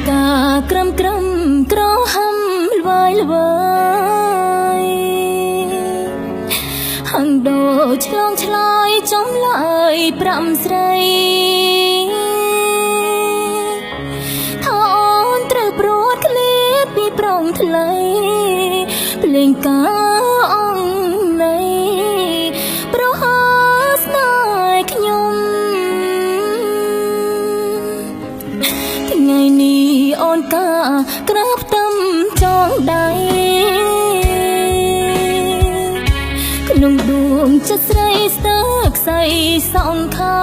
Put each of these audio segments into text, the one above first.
កាក្រំក្រំក្រហំល្វាយល្វើយហងដូឆ្លងឆ្លើយចំឡើយប្រាំស្រីថាអូនត្រូវព្រួតក្លៀតពីប្រងថ្លៃភ្លេងកាអងណៃប្រហាស្នេហ៍ខ្ញុំថ្ងៃនេះអូនកាក្រាបផ្ទឹមចងដៃក្នុងដួងចិត្តស្រីស្ទើរខ្សែសងខា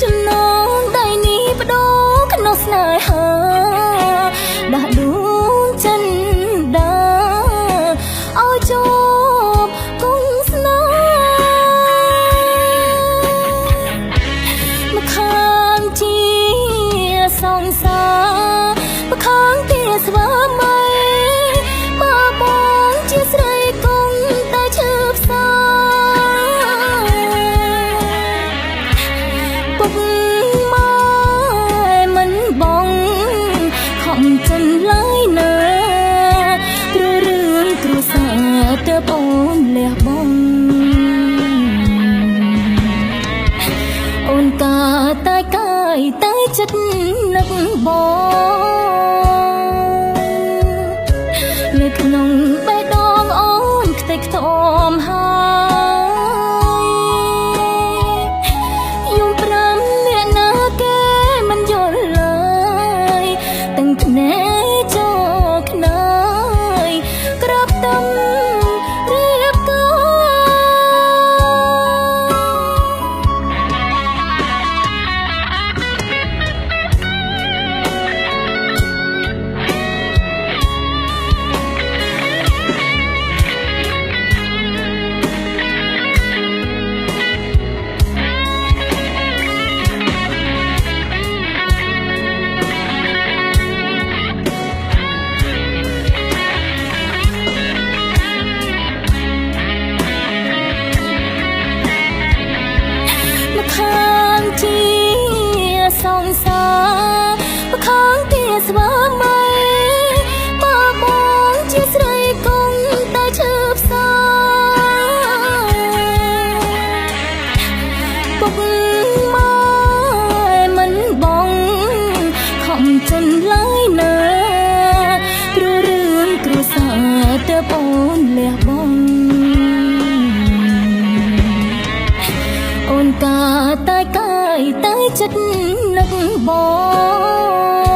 ចំណងដៃនេះបដូរក្នុងស្នេហាដាស់ដួងចិនដាឲ្យជប់គង់ស្នេហ៍មកខាងជាសងសាមកខាងជាស្វាមីមកបងជាស្រីគង់តែឈឺផ្សាពុកម៉ែមិនបងខំចិនឡើយណាព្រោះរឿងគ្រួសារទៅអូនលះបង់អូនកាតែកាយតែចិត្តនឹកបងនៅក្នុងបេះដូងអូនខ្ទេចខ្ទាំហើយយំប្រាំអ្នកណាគេមិនយល់ឡើយទាំងភ្នែកចូលខ្នើយក្រាបទឹមរៀបការខាងជាសងសាមកខាងជាស្វាមីមកបងជាស្រីគង់តែឈឺផ្សាពុកម៉ែមិនបងខំចិនឡើយណាព្រោះរឿងគ្រួសារទៅអូនលះបង់អូនកាតែកាយតែចិត្តនឹកបង